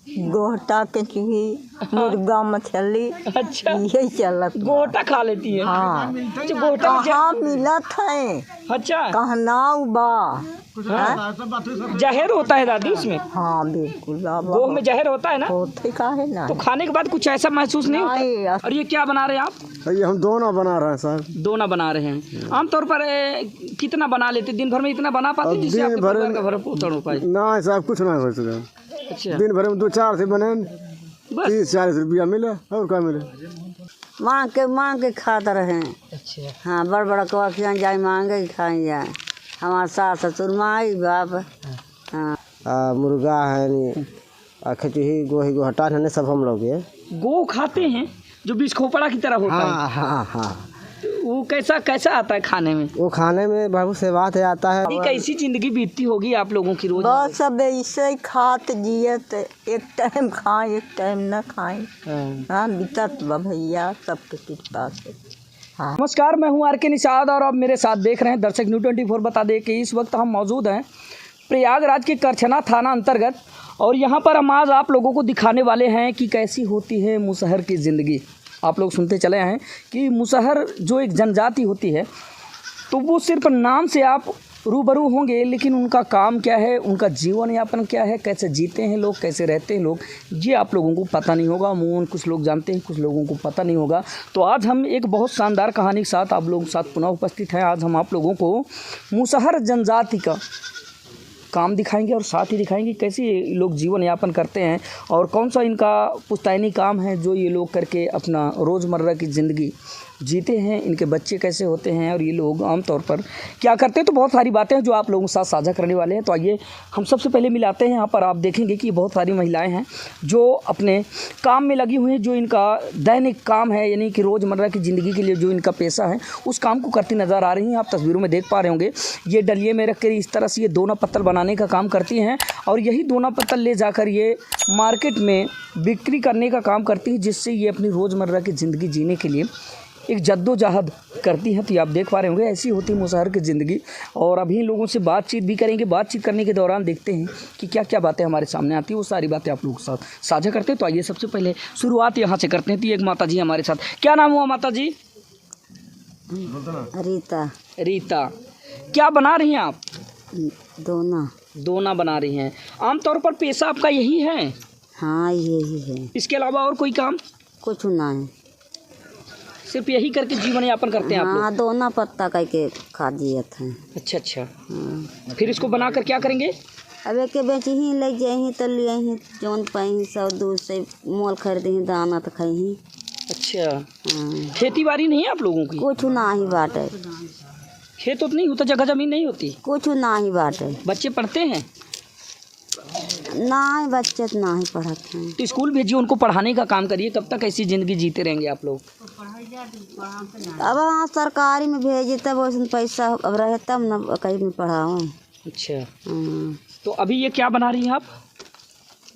गोहटा के चीज़, मुर्गा मछली। अच्छा, यही चलत। गोटा खा लेती है। हाँ, अच्छा, गोटा कहाँ मिलत है, अच्छा, कहनाऊ बा। हाँ। जहर होता है दादी उसमें? हाँ बिल्कुल बाबा, गोह में जहर होता है ना? होते का है ना। तो खाने के बाद कुछ ऐसा महसूस नहीं होता? और ये क्या बना रहे हैं आप? ये हम दोना बना रहे हैं सर। दोना बना रहे हैं। आमतौर पर कितना बना लेते, दिन भर में इतना बना पाते हैं जिससे आपके परिवार का भरण पोषण हो पाए? ना साहब कुछ ना हो सके। अच्छा, दिन भर में 2-4 से बने, बस 30-40 रुपया मिले और क्या मिले। माँ के खाते रहे। अच्छा, हाँ, बड़ा कवा खिया जाए, मांगे खाई जाए। हमारे सास ससुर माई बाप। हाँ, मुर्गा है, खिचड़ी गोही गोहटा है, सब हम लोग ये गो खाते हैं जो बीज खोपड़ा की तरह होता है। हाँ हाँ। वो कैसा आता है खाने में? वो खाने में बहुत से बात है आता है। कैसी जिंदगी बीतती होगी आप लोगों की रोज? बस सब ऐसे ही खात जियत, एक टाइम खाएं एक टाइम न खाएं। हाँ, बीतत बा भैया सबके कृपा से। हाँ। नमस्कार, मैं हूं आर.के. निषाद और अब मेरे साथ देख रहे हैं दर्शक न्यूज़ 24। बता दें कि इस वक्त हम मौजूद हैं प्रयागराज के करछना थाना अंतर्गत, और यहाँ पर हम आज आप लोगों को दिखाने वाले हैं कि कैसी होती है मुसहर की ज़िंदगी। आप लोग सुनते चले हैं कि मुसहर जो एक जनजाति होती है, तो वो सिर्फ नाम से आप रूबरू होंगे, लेकिन उनका काम क्या है, उनका जीवन यापन क्या है, कैसे जीते हैं लोग, कैसे रहते हैं लोग, ये आप लोगों को पता नहीं होगा। अमूमन कुछ लोग जानते हैं, कुछ लोगों को पता नहीं होगा। तो आज हम एक बहुत शानदार कहानी के साथ आप लोगों के साथ पुनः उपस्थित हैं। आज हम आप लोगों को मुसहर जनजाति का काम दिखाएंगे और साथ ही दिखाएंगे कैसे ये लोग जीवन यापन करते हैं और कौन सा इनका पुश्तैनी काम है जो ये लोग करके अपना रोज़मर्रा की ज़िंदगी जीते हैं, इनके बच्चे कैसे होते हैं और ये लोग आमतौर पर क्या करते हैं। तो बहुत सारी बातें हैं जो आप लोगों के साथ साझा करने वाले हैं। तो आइए हम सबसे पहले मिलाते हैं। यहाँ पर आप देखेंगे कि बहुत सारी महिलाएं हैं जो अपने काम में लगी हुई हैं, जो इनका दैनिक काम है, यानी कि रोज़मर्रा की ज़िंदगी के लिए जो इनका पेशा है उस काम को करती नज़र आ रही हैं। आप तस्वीरों में देख पा रहे होंगे, ये डलिए में रख कर इस तरह से ये दोना पत्तल बनाने का काम करती हैं और यही दोना पत्तल ले जाकर ये मार्केट में बिक्री करने का काम करती हैं, जिससे ये अपनी रोज़मर्रा की ज़िंदगी जीने के लिए एक जद्दोजहद करती हैं। तो ये आप देख पा रहे होंगे, ऐसी होती है मुसहर की ज़िंदगी। और अभी लोगों से बातचीत भी करेंगे। बातचीत करने के दौरान देखते हैं कि क्या क्या बातें हमारे सामने आती हैं, वो सारी बातें आप लोगों के साथ साझा करते हैं। तो आइए सबसे पहले शुरुआत यहाँ से करते हैं। तो एक माता जी हमारे साथ, क्या नाम हुआ माता जी? रीता। रीता, क्या बना रही हैं आप? दोना बना रही हैं। आमतौर पर पेशा आपका यही है? हाँ, यही है। इसके अलावा और कोई काम? कुछ नहीं, सिर्फ यही करके जीवन यापन करते हैं आप लोग? हाँ, दोना पत्ता करके खा दियत हैं। अच्छा। फिर इसको बनाकर क्या करेंगे? अब एक बेची ही ले जाही तो ले ही जौन पाई 100-200 से मोल खरीदी दाना तो खाई। अच्छा। हाँ। खेती बाड़ी नहीं है आप लोगों की? कुछ ना ही बाटे। खेत तो नहीं होता, जगह जमीन नहीं होती? कुछ ना ही बाटे। बच्चे पढ़ते हैं? ना ही बच्चे तो ना ही पढ़ते हैं। तो स्कूल भेजिए, उनको पढ़ाने का काम करिए। कब तक ऐसी ज़िंदगी जीते रहेंगे आप लोग? अब वहाँ सरकारी में भेजे तब उसमें पैसा अब रहे तब न कहीं में पढ़ाओ। अच्छा। तो अभी ये क्या बना रही हैं आप?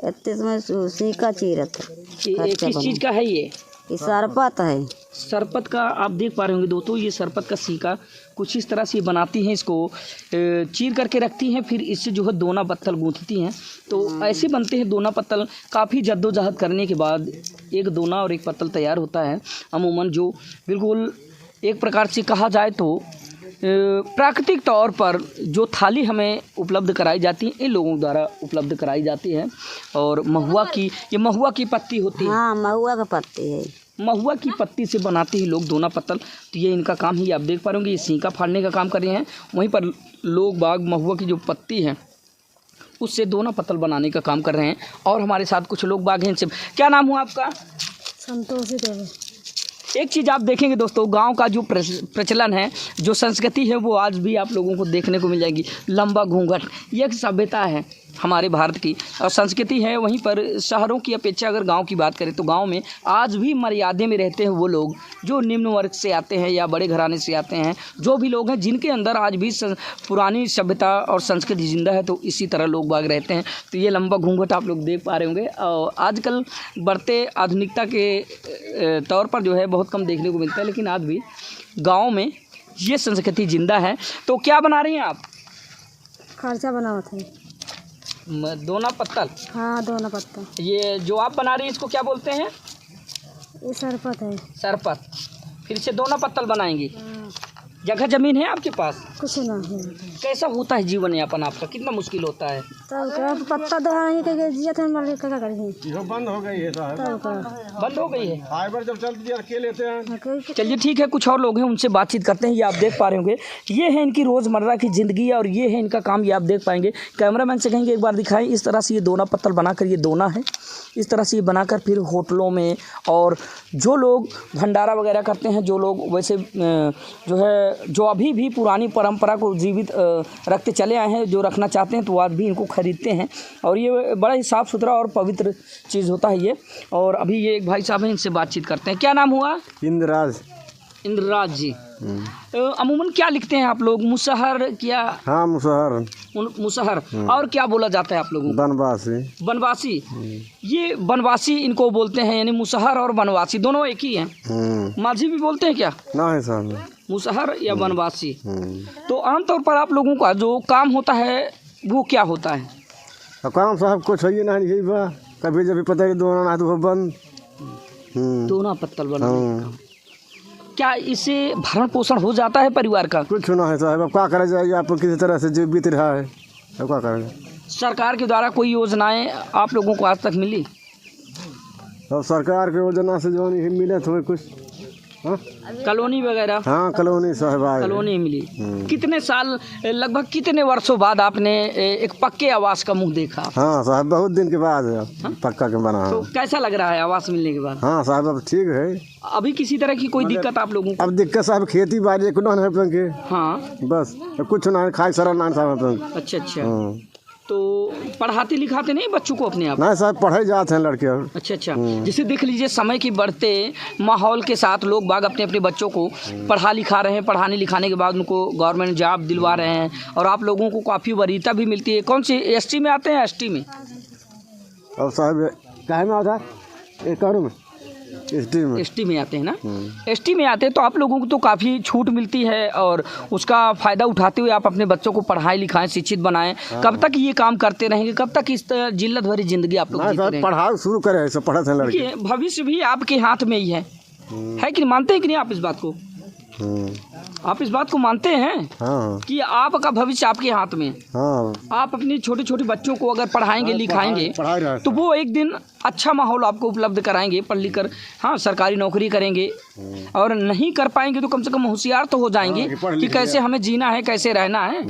इतने सीका चीरत है। किस चीज़ का है ये? सरपत है। सरपत का आप देख पा रहे होंगे दोस्तों, ये सरपत का सीका कुछ इस तरह से बनाती हैं, इसको चीर करके रखती हैं, फिर इससे जो है दोना पत्तल गूँथती हैं। तो ऐसे बनते हैं दोना पत्तल। काफ़ी जद्दोजहद करने के बाद एक दोना और एक पत्तल तैयार होता है। अमूमन जो बिल्कुल एक प्रकार से कहा जाए तो प्राकृतिक तौर पर जो थाली हमें उपलब्ध कराई जाती है, इन लोगों द्वारा उपलब्ध कराई जाती है। और ये महुआ की पत्ती होती है। हाँ, महुआ का पत्ती है। महुआ की पत्ती से बनाते हैं लोग दोना पत्तल। तो ये इनका काम ही आप देख पा रहे होंगे, ये सीका फाड़ने का काम कर रहे हैं। वहीं पर लोग बाग महुआ की जो पत्ती है उससे दोना पत्तल बनाने का काम कर रहे हैं। और हमारे साथ कुछ लोग बाग हैं, इनसे क्या नाम हुआ आपका? संतोषी देवी। एक चीज़ आप देखेंगे दोस्तों, गांव का जो प्रचलन है, जो संस्कृति है, वो आज भी आप लोगों को देखने को मिल जाएगी। लंबा घूंघट, ये एक सभ्यता है हमारे भारत की और संस्कृति है। वहीं पर शहरों की अपेक्षा अगर गांव की बात करें तो गांव में आज भी मर्यादे में रहते हैं वो लोग जो निम्न वर्ग से आते हैं या बड़े घराने से आते हैं। जो भी लोग हैं जिनके अंदर आज भी पुरानी सभ्यता और संस्कृति जिंदा है, तो इसी तरह लोग बाग रहते हैं। तो ये लंबा घूंघट आप लोग देख पा रहे होंगे। और आजकल बढ़ते आधुनिकता के तौर पर जो है बहुत कम देखने को मिलता है, लेकिन आज भी गाँव में ये संस्कृति जिंदा है। तो क्या बना रही हैं आप? खर्चा बनावत है। दोना पत्तल। हाँ, दोना पत्ता। ये जो आप बना रही है इसको क्या बोलते हैं? ये सरपत है। सरपत। फिर से दोना पत्तल बनाएंगी। हाँ, जगह जमीन है आपके पास? कुछ नहीं। कैसा होता है जीवन यापन आपका, कितना मुश्किल होता है? तब का पत्ता दहा नहीं करके जिया थे, मर क्या करेंगे? ये बंद हो गई है साहब, तब का बंद हो गई है। फाइबर जब चलती है के लेते हैं। चलिए ठीक है, कुछ और लोग हैं उनसे बातचीत करते हैं। ये आप देख पा रहे होंगे, ये है इनकी रोज़मर्रा की ज़िंदगी और ये है इनका काम, ये आप देख पाएंगे। कैमरामैन से कहेंगे एक बार दिखाएं। इस तरह से ये दोना पत्तल बनाकर, ये दोना है, इस तरह से ये बनाकर फिर होटलों में, और जो लोग भंडारा वगैरह करते हैं, जो लोग वैसे जो है जो अभी भी पुरानी परंपरा को जीवित रखते चले आए हैं, जो रखना चाहते हैं तो आज भी इनको खरीदते हैं। और ये बड़ा ही साफ़ सुथरा और पवित्र चीज़ होता है ये। और अभी ये एक भाई साहब हैं, इनसे बातचीत करते हैं। क्या नाम हुआ? इंद्रराज। इंद्रराज जी। अमूमन क्या लिखते हैं आप लोग? मुसहर क्या? हाँ, मुसहर। मुसहर। और क्या बोला जाता है आप लोगों को? बनवासी। बनवासी। ये बनवासी इनको बोलते हैं, यानी मुसहर और बनवासी दोनों एक ही हैं। माझी भी बोलते हैं क्या? नहीं साहब, मुसहर या बनवासी। तो आमतौर पर आप लोगों का जो काम होता है वो क्या होता है? काम साहब कुछ है नहीं, यही बा कभी जब पता ही दोना ना तो वो बंद। दोना पत्तल बना। क्या इससे भरण पोषण हो जाता है परिवार का? कुछ ना है साहब, अब क्या करा जाएगा, आप किसी तरह से जो बीत रहा है, अब क्या करेंगे। सरकार के द्वारा कोई योजनाएं आप लोगों को आज तक मिली? अब सरकार के योजना से जो नहीं मिले तो कुछ। हाँ, कॉलोनी वगैरह? हाँ, कॉलोनी साहब आए। कॉलोनी मिली। कितने साल, लगभग कितने वर्षों बाद आपने एक पक्के आवास का मुंह देखा? हाँ साहब, बहुत दिन के बाद पक्का के बना। तो कैसा लग रहा है आवास मिलने के बाद? हाँ साहब, अब ठीक है। अभी किसी तरह की कोई दिक्कत आप लोगों को? अब दिक्कत साहब खेती बाड़ी कुछ ना है, हाँ बस कुछ ना खाए सर ना साहब। अच्छा अच्छा। तो पढ़ाते लिखाते नहीं बच्चों को अपने आप? नहीं साहब, पढ़े जाते हैं लड़के। अच्छा अच्छा। जैसे देख लीजिए, समय के बढ़ते माहौल के साथ लोग बाग अपने अपने बच्चों को पढ़ा लिखा रहे हैं, पढ़ाने लिखाने के बाद उनको गवर्नमेंट जॉब दिलवा रहे हैं, और आप लोगों को काफ़ी वरीयता भी मिलती है। कौन सी एसटी में आते हैं? एसटी में? और साहब काहे में आता है? एक में एसटी में आते हैं ना? एसटी में आते हैं तो आप लोगों को तो काफ़ी छूट मिलती है, और उसका फ़ायदा उठाते हुए आप अपने बच्चों को पढ़ाएं लिखाएं, शिक्षित बनाएं। कब तक ये काम करते रहेंगे? कब तक इस जिल्लत भरी ज़िंदगी आप लोग जीते रहेंगे? पढ़ाई शुरू करें, सब पढ़ा था लड़के। भविष्य भी आपके हाथ में ही है कि नहीं? मानते हैं कि नहीं आप इस बात को? आप इस बात को मानते हैं? हाँ, कि आपका भविष्य आपके हाथ में? हाँ। आप अपने छोटे छोटे बच्चों को अगर पढ़ाएंगे लिखाएंगे तो वो एक दिन अच्छा माहौल आपको उपलब्ध कराएंगे, पढ़ लिख कर। हाँ, सरकारी नौकरी करेंगे, और नहीं कर पाएंगे तो कम से कम होशियार तो हो जाएंगे कि कैसे हमें जीना है, कैसे रहना है।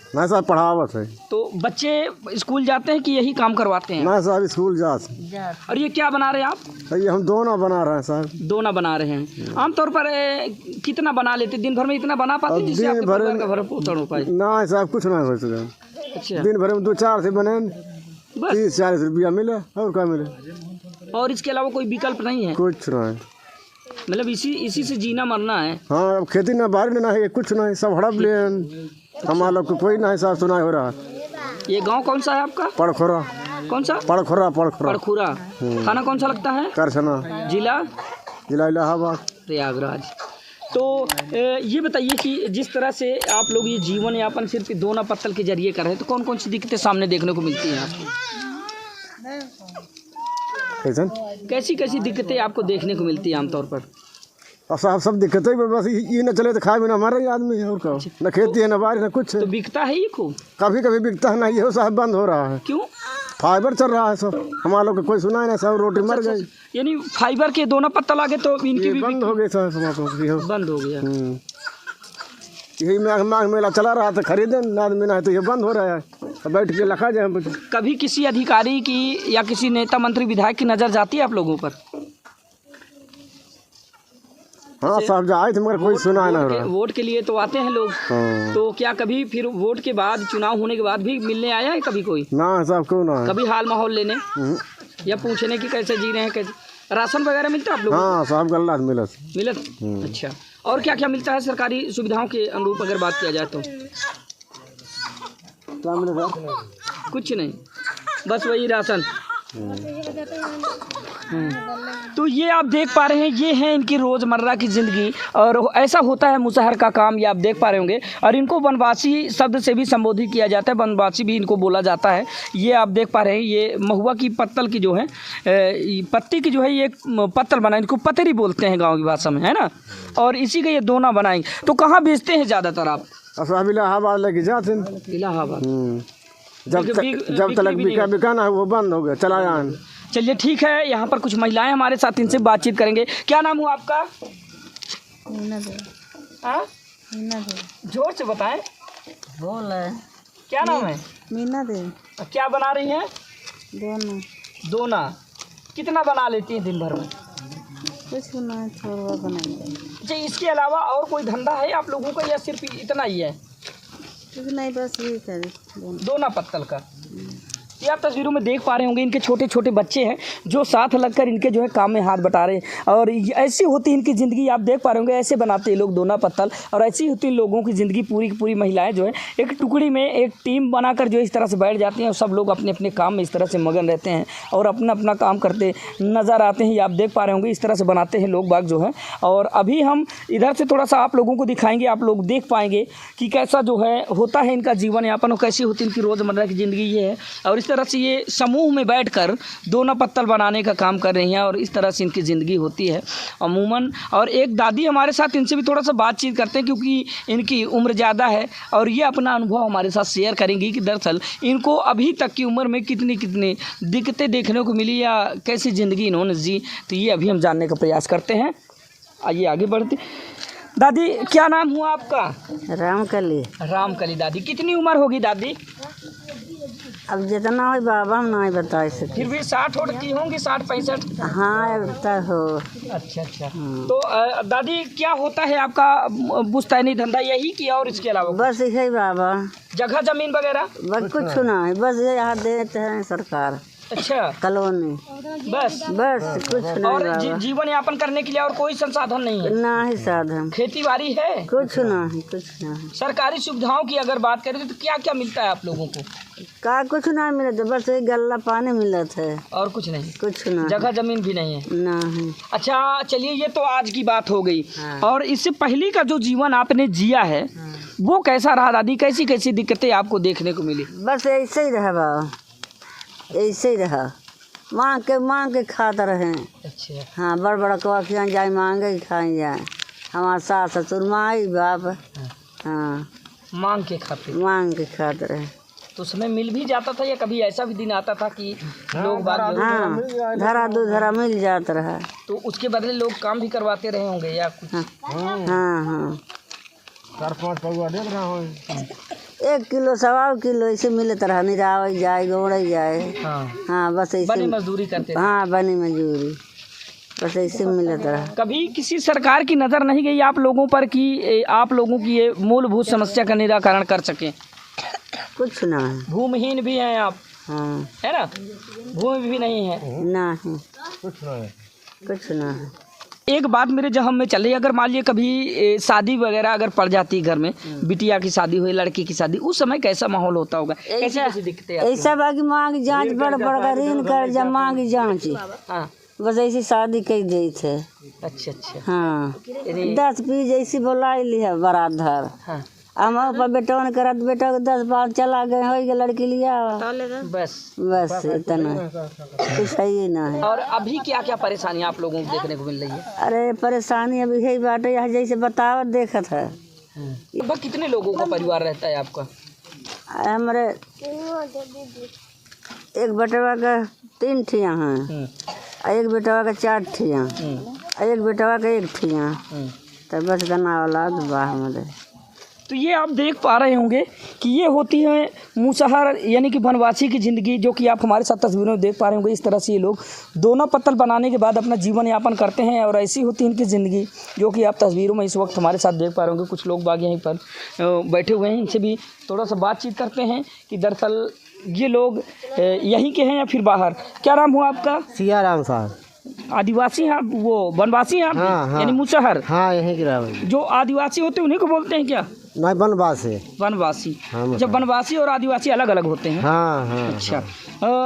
नहीं साहब, पढ़ावत है। तो बच्चे स्कूल जाते हैं कि यही काम करवाते हैं? नहीं साहब, स्कूल जाते। और ये क्या बना रहे हैं आप? ये हम दोना बना रहे हैं साहब। दोना बना रहे हैं। आमतौर पर कितना बना लेते? दिन भर में इतना बना पाते हैं जिससे आपके परिवार का भरण पोषण हो पाए? नहीं साहब, कुछ नहीं हो सके। अच्छा। दिन भर में 2-4 से बने, बस 30-40 रुपया मिले, और क्या मिले? और इसके अलावा कोई विकल्प नहीं है? कुछ नहीं, मतलब इसी से जीना मरना है। हाँ, अब खेती ना बारी ना है, कुछ नहीं, सब हड़प ले हमारा लोग को कोई नहीं साहब, सुनाई हो रहा। ये गांव कौन सा है आपका? पड़खोरा। कौन सा? पड़खोरा। पड़खुरा। थाना कौन सा लगता है? करछना। जिला इलाहाबाद, प्रयागराज। तो ये बताइए कि जिस तरह से आप लोग ये जीवन यापन सिर्फ दोना पत्तल के जरिए कर रहे हैं, तो कौन कौन सी दिक्कतें सामने देखने को मिलती हैं आपको? कैसी कैसी दिक्कतें आपको देखने को मिलती है आमतौर पर? और साहब सब दिक्कत है, बस ये न चले तो खाए बिना हमारा ही आदमी है, और क्या। न खेती है, न बारिश, न कुछ है। तो बिकता है ये खूब? कभी कभी बिकता है, ना ये साहब बंद हो रहा है। क्यों? फाइबर चल रहा है सब, हमारा लोग कोई सुना है ना, सब रोटी मर गई। यानी फाइबर के दोना पत्तल आ गए तो इनकी भी बंद हो गई साहब, बंद हो गया। यही माघ मेला चला रहा था, खरीदे आदमी ना है तो ये बंद हो रहा है, बैठ के लखा जाए। कभी किसी अधिकारी की या किसी नेता मंत्री विधायक की नज़र जाती है आप लोगों पर? हाँ साहब, आए थे मगर कोई सुना ना रहा। वोट के लिए तो आते हैं लोग। तो क्या कभी फिर वोट के बाद, चुनाव होने के बाद भी मिलने आया है कभी कोई? ना साहब, क्यों ना। कभी हाल माहौल लेने या पूछने की कैसे जी रहे हैं, कैसे राशन वगैरह मिलता है आप लोगों को? हाँ साहब, गल्ला मिलत। अच्छा। और क्या क्या मिलता है सरकारी सुविधाओं के अनुरूप अगर बात किया जाए तो? क्या मिले सर? कुछ नहीं, बस वही राशन। तो ये आप देख पा रहे हैं, ये है इनकी रोज़मर्रा की ज़िंदगी। और ऐसा होता है मुसहर का काम, ये आप देख पा रहे होंगे। और इनको वनवासी शब्द से भी संबोधित किया जाता है, वनवासी भी इनको बोला जाता है। ये आप देख पा रहे हैं, ये महुआ की पत्तल की जो है पत्ती की जो है ये पत्तल बनाए, इनको पतरी बोलते हैं गाँव की भाषा में, है ना। और इसी का ये दोना बनाएंगे। तो कहाँ बेचते हैं ज़्यादातर आप? अब इलाहाबाद लेके जाते हैं। इलाहाबाद। जब तक बिका ना वो बंद हो गया, चला जाए। चलिए ठीक है, यहाँ पर कुछ महिलाएं हमारे साथ, इनसे बातचीत करेंगे। क्या नाम हुआ आपका? हाँ? जोर से बताएं। बोल है क्या नाम है? मीना दे। क्या बना रही हैं? दोनों। दोना। कितना बना लेती हैं दिन भर में? कुछ ना, थोड़ा बनाएंगे। अच्छा, इसके अलावा और कोई धंधा है आप लोगों का या सिर्फ इतना ही है? कुछ नहीं, बस ये करे दोना पत्तल का। ये आप तस्वीरों में देख पा रहे होंगे, इनके छोटे छोटे बच्चे हैं जो साथ लगकर इनके जो है काम में हाथ बटा रहे हैं। और ऐसी होती है इनकी ज़िंदगी, आप देख पा रहे होंगे। ऐसे बनाते हैं लोग दोना पत्तल, और ऐसी होती है लोगों की ज़िंदगी। पूरी की पूरी महिलाएं जो है एक टुकड़ी में, एक टीम बनाकर जो इस तरह से बैठ जाती हैं, और सब लोग अपने अपने काम में इस तरह से मगन रहते हैं और अपना अपना काम करते नज़र आते हैं। ये आप देख पा रहे होंगे, इस तरह से बनाते हैं लोग बाग जो है। और अभी हम इधर से थोड़ा सा आप लोगों को दिखाएँगे, आप लोग देख पाएंगे कि कैसा जो है होता है इनका जीवन यापन, और कैसी होती है इनकी रोज़मर्रा की ज़िंदगी ये है। और इस तरह से ये समूह में बैठकर दोना पत्तल बनाने का काम कर रही हैं, और इस तरह से इनकी ज़िंदगी होती है अमूमन। और एक दादी हमारे साथ, इनसे भी थोड़ा सा बातचीत करते हैं, क्योंकि इनकी उम्र ज़्यादा है और ये अपना अनुभव हमारे साथ शेयर करेंगी कि दरअसल इनको अभी तक की उम्र में कितनी कितनी दिक्कतें देखने को मिली या कैसी ज़िंदगी इन्होंने जी। तो ये अभी हम जानने का प्रयास करते हैं। आइए आगे बढ़ते। दादी, क्या नाम हुआ आपका? रामकली। रामकली। दादी, कितनी उम्र होगी दादी? अब जितना हो बाबा हम नहीं बता सके। फिर भी 60 ओट की होंगी, 60-65? हाँ, अब हो। अच्छा अच्छा। तो दादी, क्या होता है आपका बुश्तैनी धंधा यही कि और इसके अलावा? बस यही बाबा, जगह जमीन वगैरह? बस कुछ ना है, बस ये यहाँ देते हैं सरकार। अच्छा, कॉलोनी। बस कुछ नहीं और बाबा। जीवन यापन करने के लिए और कोई संसाधन नहीं है? ना ही साधन, खेती बाड़ी है? कुछ ना है, कुछ ना है। सरकारी सुविधाओं की अगर बात करें तो क्या क्या मिलता है आप लोगों को? का कुछ ना मिलता, बस एक गल्ला पानी मिलत है, और कुछ नहीं? कुछ ना। जगह जमीन भी नहीं है? ना है। अच्छा चलिए, ये तो आज की बात हो गई। हाँ। और इससे पहले का जो जीवन आपने जिया है वो कैसा रहा दादी? कैसी कैसी दिक्कतें आपको देखने को मिली? बस ऐसे ही रहा बाबा, ऐसे ही रहा। मांग के खाता रहे। अच्छा। हाँ, बड़ बड़ा कवाखियाँ जाए मांगे ही खाई जाए। हमारे सास ससुर माई बाप, हाँ, मांग के खाते? मांग के खाते रहे। तो उसमें मिल भी जाता था या कभी ऐसा भी दिन आता था कि लोग बात? हाँ, धरा दो धरा मिल जाता रहा। तो उसके बदले लोग काम भी करवाते रहे होंगे या कुछ? हाँ। 4-5 पौवा देख रहा हूँ। 1 किलो 1.25 किलो ऐसे मिलता रहा, निरावल जाए गोड़े जाए। हाँ, बस ऐसे बनी मजदूरी करते थे? हाँ, बनी मजदूरी, बस ऐसे मिलता रहा। कभी किसी सरकार की नज़र नहीं गई आप लोगों पर कि आप लोगों की ये मूलभूत समस्या का निराकरण कर सकें? कुछ ना है। भूमिहीन भी हैं आप? हाँ। है ना, भूमि भी नहीं है? ना है, कुछ ना है। एक बात मेरे जहन में चल रही है, अगर मान लिया कभी शादी वगैरह अगर पड़ जाती घर में, बिटिया की शादी हुई, लड़की की शादी, उस समय कैसा माहौल होता होगा? कैसी कैसी दिक्कतें आती हैं? ऐसा बाकी मांग जांच बड़ का ऋण कर जब मांग जांच, हाँ। बस ऐसी शादी कर दी थे। अच्छा अच्छा। हाँ, यानी- 10 पीस ऐसी बोला ली है बारात धर। हाँ। हम ऊपर बेटा ने करत, बेटा को 10 बार चला गए, हो गया लड़की लिया, बस इतना, कुछ है ही ना है। और अभी क्या क्या परेशानी आप लोगों को देखने को मिल रही है? अरे परेशानी अभी यही बात है, जैसे बतावत देखत है। लगभग कितने लोगों का परिवार रहता है आपका? हमारे एक बेटवा का 3 ठियाँ हैं, एक बेटवा का 4 ठियाँ, एक बेटवा का 1 ठियाँ, तो बस गना औलाद बा हमारे। तो ये आप देख पा रहे होंगे कि ये होती है मुसहर यानी कि वनवासी की ज़िंदगी, जो कि आप हमारे साथ तस्वीरों में देख पा रहे होंगे। इस तरह से ये लोग दोना पत्तल बनाने के बाद अपना जीवन यापन करते हैं, और ऐसी होती है इनकी ज़िंदगी, जो कि आप तस्वीरों में इस वक्त हमारे साथ देख पा रहे होंगे। कुछ लोग बाग यहीं पर बैठे हुए हैं, इनसे भी थोड़ा सा बातचीत करते हैं कि दरअसल ये लोग यहीं के हैं या फिर बाहर। क्या नाम हुआ आपका? सियाराम साहब। आदिवासी हैं आप, वो वनवासी हैं आप? हाँ। यानी मुसहर? हाँ, यहीं की रहा। जो आदिवासी होते हैं उन्हीं को बोलते हैं क्या? नहीं, बनवासी। वनवासी। हाँ, जब वनवासी और आदिवासी अलग अलग होते हैं? हाँ। अच्छा।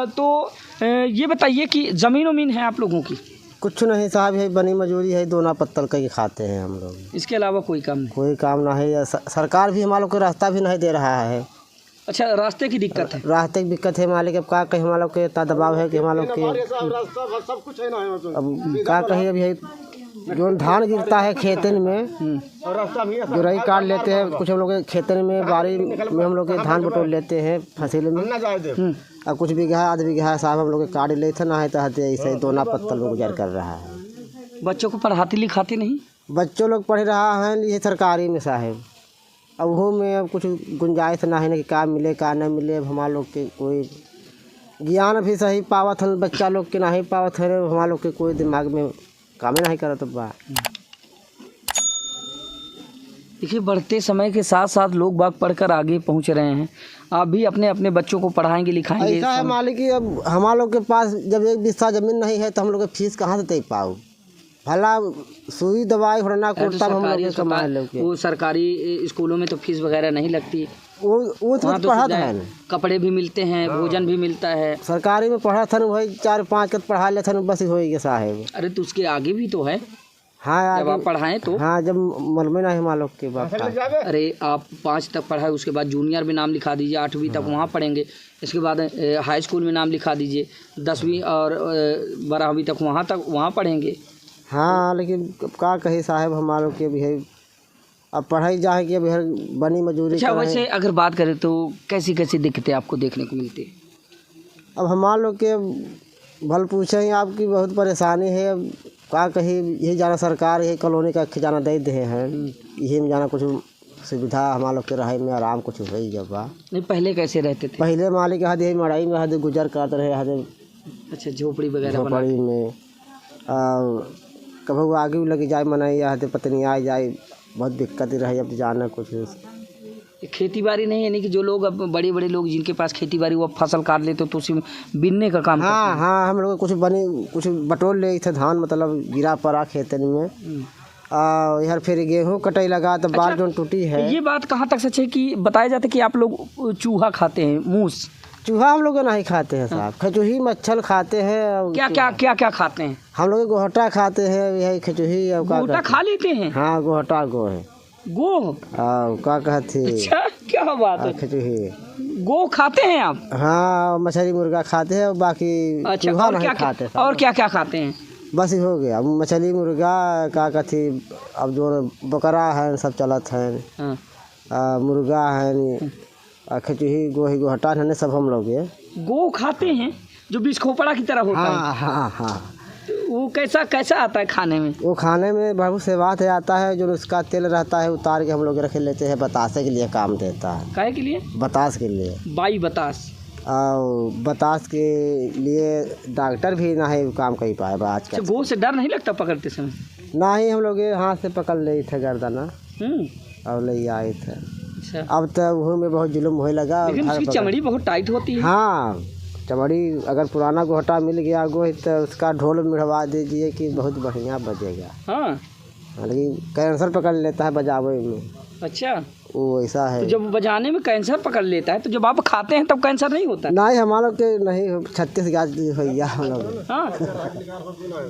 तो ये बताइए कि ज़मीन उमीन है आप लोगों की? कुछ नहीं साहब, यही बनी मजूरी है, दोना पत्तल का ही खाते हैं हम लोग। इसके अलावा कोई काम नहीं? कोई काम ना है, सरकार भी हमारे लोग को रास्ता भी नहीं दे रहा है। अच्छा, रास्ते की दिक्कत है? रास्ते की दिक्कत है मालिक, अब क्या कहीं हमारे लोग के इतना दबाव है कि हमारे लोग के सब कुछ है ना, अब क्या कहीं। अभी जो धान गिरता है खेतन में, रास्ता भी जो रही काट लेते हैं, कुछ हम लोग के खेतन में बारी में हम लोग के धान बटोर लेते हैं फसल में। अब कुछ बीघा आध बीघा साहब हम लोग के काट लेते ना है, तो ऐसे दोना पत्तल में गुजर कर रहा है। बच्चों को पढ़ाते लिखाते नहीं? बच्चों लोग पढ़ रहा है ये सरकारी में साहब। अब वो में अब कुछ गुंजाइश ना है ना कि क्या मिले क्या न मिले। अब हमारे लोग के कोई ज्ञान भी सही पावत है, बच्चा लोग के नहीं पावत है, हमारे लोग के कोई दिमाग में काम नहीं करत बा। देखिए, बढ़ते समय के साथ साथ लोग बाग पढ़कर आगे पहुंच रहे हैं। आप भी अपने अपने बच्चों को पढ़ाएंगे लिखाएंगे? ऐसा है मालिक कि अब हमारे लोग के पास जब एक बिस्सा ज़मीन नहीं है तो हम लोग की फीस कहाँ से दे पाओ। भला सुई दवाई होना कुर्ता हम लोग कमा लोग। वो सरकारी स्कूलों में तो फीस वगैरह नहीं लगती, वो तो पढ़ा था, कपड़े भी मिलते हैं, भोजन भी मिलता है। सरकारी में पढ़ा था वही 4-5 कत पढ़ा ले था बस हो गया साहब। अरे तो उसके आगे भी तो है। हाँ, जब आप पढ़ाएं तो। हाँ, जब मलमे ना हमारे लोग के बात। अरे आप 5 तक पढ़ाए, उसके बाद जूनियर में नाम लिखा दीजिए, 8वीं तक वहाँ पढ़ेंगे। इसके बाद हाई स्कूल में नाम लिखा दीजिए, 10वीं और 12वीं तक वहाँ पढ़ेंगे। हाँ, लेकिन क्या कही साहब, हमारे लोग के भी है अब पढ़ाई जाए कि अभी बनी मजूरी। अच्छा, वैसे अगर बात करें तो कैसी कैसी दिक्कतें आपको देखने को मिलती है? अब हमारे लोग के भल पूछे ही आपकी बहुत परेशानी है। अब क्या कही, यही जाना सरकार यही कॉलोनी का खजाना दे दे हैं, यही में जाना कुछ सुविधा हमारे लोग के रहे में आराम कुछ हुई जब बा। नहीं, पहले कैसे रहते थे? पहले मालिक हद यही मड़ाई में हद गुजर करते रहे, हद अच्छा, झोपड़ी वगैरह बना झोपड़ी में। कभी आगे लग जाए मनाई हद पत्नी आ जाए, बहुत दिक्कत रहे। अब जाना कुछ खेती बाड़ी नहीं है, नहीं कि जो लोग अब बड़े बड़े लोग जिनके पास खेती बाड़ी वो फसल काट लेते तो उसी में बिनने का काम हाँ करते हाँ, हम लोग कुछ बटोर ले थे धान, मतलब गिरा पड़ा खेतन में। यार फिर गेहूँ कटाई लगा तो बाल जो टूटी है। ये बात कहाँ तक सच है कि बताया जाता है कि आप लोग चूहा खाते हैं, मूस? चूहा हम लोग नहीं खाते हैं साहब, खचूही मच्छर खाते हैं। क्या खाते हैं? हम लोग गोहटा खाते हैं, यही खचूही। गोहटा खा लेते हैं? हाँ, गोहटा गो है। गो क्या कहते? अच्छा, क्या बात है, खचूही गो खाते हैं आप? हाँ, मछली मुर्गा खाते हैं, बाकी चूहा नहीं खाते। और क्या क्या खाते हैं? बस ही हो गया, मछली मुर्गा क्या कहती, अब जो बकरा है सब चलत है, मुर्गा है, खचूही गोहटा है, सब हम लोग ये गो खाते हैं जो बीज खोपड़ा की तरह होता है। हाँ हाँ। वो कैसा आता है खाने में? वो खाने में बहुत से बात है आता है, जो उसका तेल रहता है उतार के हम लोग रख लेते हैं, बतासे के लिए काम देता है। काहे के लिए? बतास के लिए। बाई बतास? और बतास के लिए डॉक्टर भी ना है काम कर पाए आज का। गो से डर नहीं लगता पकड़ते समय? ना ही, हम लोग हाथ से पकड़ ले थे गर्दना और ले आए थे। अच्छा। अब तो वो में बहुत जुल्म होने लगा। लेकिन उसकी चमड़ी बहुत टाइट होती है। हाँ, चमड़ी अगर पुराना गोहटा मिल गया गो तो उसका ढोल मिढ़वा दीजिए कि बहुत बढ़िया बजेगा। हाँ, लेकिन कैंसर पकड़ लेता है बजावे में। अच्छा, वो ऐसा है। तो जब बजाने में कैंसर पकड़ लेता है तो जब आप खाते हैं तब कैंसर नहीं होता? नहीं, हमारे लोग के नहीं, 36 गाज हो गया हम लोग। हाँ,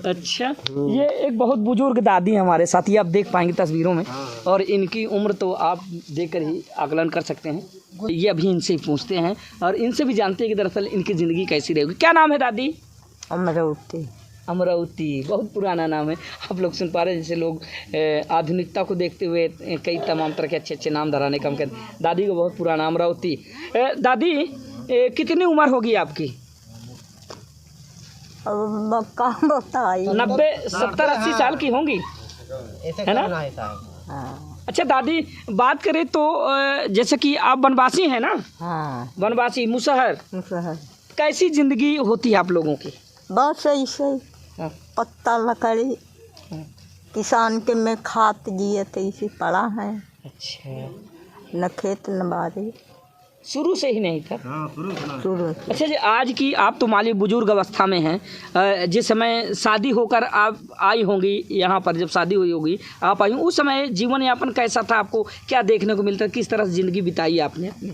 अच्छा। ये एक बहुत बुजुर्ग दादी हमारे साथ, ये आप देख पाएंगे तस्वीरों में, और इनकी उम्र तो आप देखकर ही आकलन कर सकते हैं। ये अभी इनसे ही पूछते हैं और इनसे भी जानते हैं कि दरअसल इनकी ज़िंदगी कैसी रहेगी। क्या नाम है दादी? अमरावती। अमरावती बहुत पुराना नाम है। आप लोग सुन पा रहे हैं, जैसे लोग आधुनिकता को देखते हुए कई तमाम तरह के अच्छे अच्छे नाम धराने का कहते हैं। दादी को बहुत पुराना अमरावती। दादी कितनी उम्र होगी आपकी? 90, 70, 80 साल की होंगी, है ना? अच्छा दादी, बात करें तो जैसे कि आप वनवासी हैं ना? हाँ, वनवासी, मुसहर। कैसी ज़िंदगी होती है आप लोगों की? बहुत सही सही। पत्ता लकड़ी किसान के में खात जिए तो इसी पड़ा है। अच्छा, न खेत न बाड़ी, शुरू से ही नहीं था? शुरू। अच्छा जी, आज की आप तो माली बुजुर्ग अवस्था में हैं, जिस समय शादी होकर आप आई होंगी यहाँ पर, जब शादी हुई होगी आप आई, उस समय जीवन यापन कैसा था? आपको क्या देखने को मिलता है? किस तरह से ज़िंदगी बिताई आपने अपनी?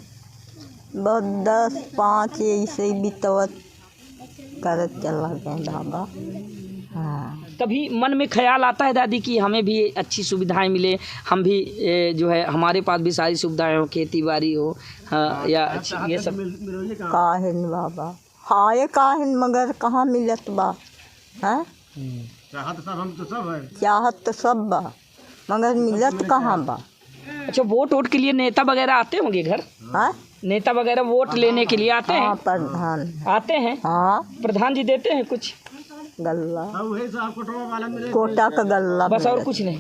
बहुत 10-5 ऐसे ही बितवत करत चला गए बाबा। हाँ, कभी मन में ख्याल आता है दादी कि हमें भी अच्छी सुविधाएं मिले, हम भी जो है हमारे पास भी सारी सुविधाएं हो, खेती बाड़ी हो, हाँ, या ये सब? काहिन बाबा, हाँ ये काहिन मगर कहाँ मिलत बा, हैं? चाहत तो सब बा मगर मिलत कहाँ बा। अच्छा, वोट के लिए नेता वगैरह आते होंगे घर? हाँ, नेता वगैरह वोट लेने के लिए आते हैं? हाँ प्रधान आते हैं। हाँ, प्रधान जी देते हैं कुछ? गल्ला कोटा का गल्ला बस, और कुछ नहीं।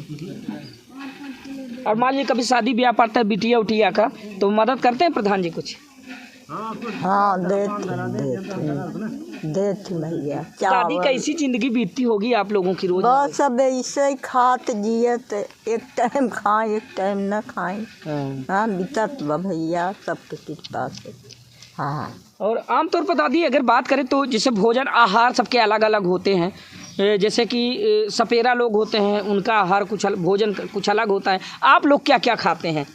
और मान लीजिए कभी शादी ब्याह पड़ता है बिटिया उटिया का, तो मदद करते हैं प्रधान जी कुछ? हाँ, देते भैया। दादी कैसी जिंदगी बीतती होगी आप लोगों की रोज? बस सब ऐसे ही खात जियत, एक टाइम खाएं एक टाइम न खाएं। हाँ, बीतत बा भैया सबके कृपा से। हाँ, और आमतौर पर दादी अगर बात करें तो जैसे भोजन आहार सबके अलग अलग होते हैं, जैसे कि सपेरा लोग होते हैं उनका आहार कुछ भोजन कुछ अलग होता है, आप लोग क्या क्या खाते हैं?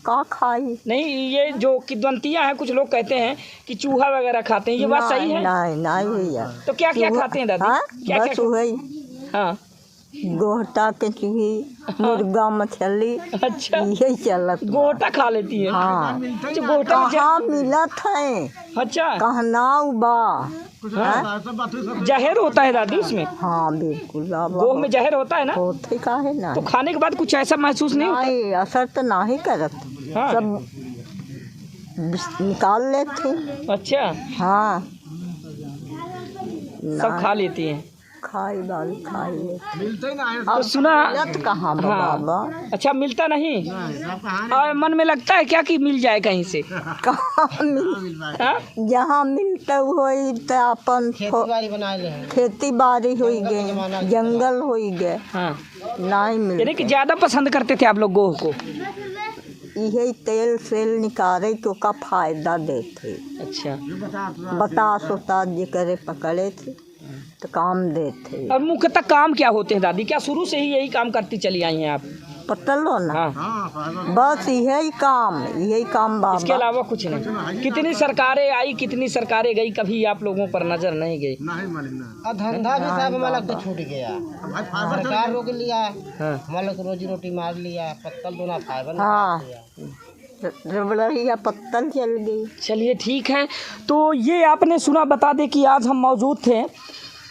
का खाई नहीं, ये जो किद्वंतियाँ हैं कुछ लोग कहते हैं कि चूहा वगैरह खाते हैं, ये बात सही है? नहीं भैया। तो क्या क्या खाते हैं दादी? हाँ, क्या बस वही हाँ, गोहटा के चूही, मुर्गा मछली, अच्छा, यही चलत। गोटा खा लेती है? हाँ, अच्छा, गोटा कहाँ मिलत है, अच्छा, कहनाऊ बा। जहर होता है दादी उसमें? हाँ बिल्कुल बाबा, गोह में जहर होता है ना? होते का है ना। तो खाने के बाद कुछ ऐसा महसूस नहीं होता? नहीं, असर तो नहीं करत। हाँ। सब निकाल लेते। अच्छा, हाँ, सब खा लेती हैं? खाई बाल खाई लेते। तो सुना मिलत कहाँ बा हाँ। बाबा? अच्छा, मिलता नहीं? और मन में लगता है क्या कि मिल जाए कहीं से? कहाँ मिल, हाँ? जहाँ मिलता वही तो अपन खेती बाड़ी हो गए, जंगल हो गए, हाँ, नहीं मिल। यानी कि ज़्यादा पसंद करते थे आप लोग गोह को? यही तेल सेल निकाले तो का फायदा देते। अच्छा, बतास उतास जे करे पकड़े थे तो काम देते। और मुख्यतः काम क्या होते हैं दादी? क्या शुरू से ही यही काम करती चली आई हैं आप? पतलो ना, हाँ, बस यही काम बाबा। इसके अलावा कुछ नहीं? कितनी सरकारें आई, कितनी सरकारें गई, कभी आप लोगों पर नजर नहीं गई? धंधा भी सब हमारा तो छूट गया, सरकार रोक लिया, हाँ, हमारा को रोजी रोटी मार लिया, पत्तल दोना फाइबर। हाँ, रबड़िया पत्तल चल गई। चलिए ठीक है। तो ये आपने सुना, बता दें कि आज हम मौजूद थे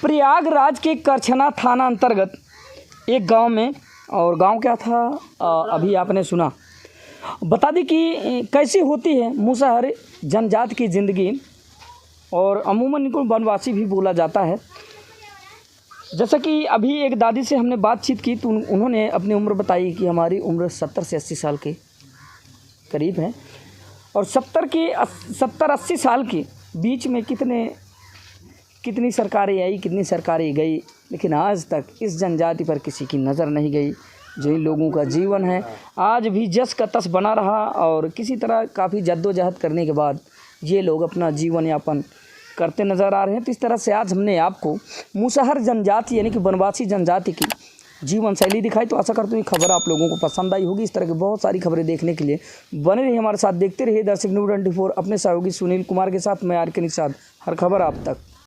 प्रयागराज के करछना थाना अंतर्गत एक गांव में, और गांव क्या था अभी आपने सुना। बता दें कि कैसी होती है मुसहर जनजाति की ज़िंदगी, और अमूमन इनको वनवासी भी बोला जाता है। जैसा कि अभी एक दादी से हमने बातचीत की तो उन्होंने अपनी उम्र बताई कि हमारी उम्र 70 से 80 साल के करीब है, और 70-80 साल के बीच में कितनी सरकारें आई, कितनी सरकारें गई, लेकिन आज तक इस जनजाति पर किसी की नज़र नहीं गई। जो इन लोगों का जीवन है आज भी जस का तस बना रहा, और किसी तरह काफ़ी जद्दोजहद करने के बाद ये लोग अपना जीवन यापन करते नज़र आ रहे हैं। तो इस तरह से आज हमने आपको मुसहर जनजाति यानी कि वनवासी जनजाति की जीवन शैली दिखाई। तो आशा करता हूँ ये खबर आप लोगों को पसंद आई होगी। इस तरह की बहुत सारी खबरें देखने के लिए बने रहिए हमारे साथ, देखते रहिए दर्शक न्यूज़ 24। अपने सहयोगी सुनील कुमार के साथ मैं आर के निषाद, हर खबर आप तक।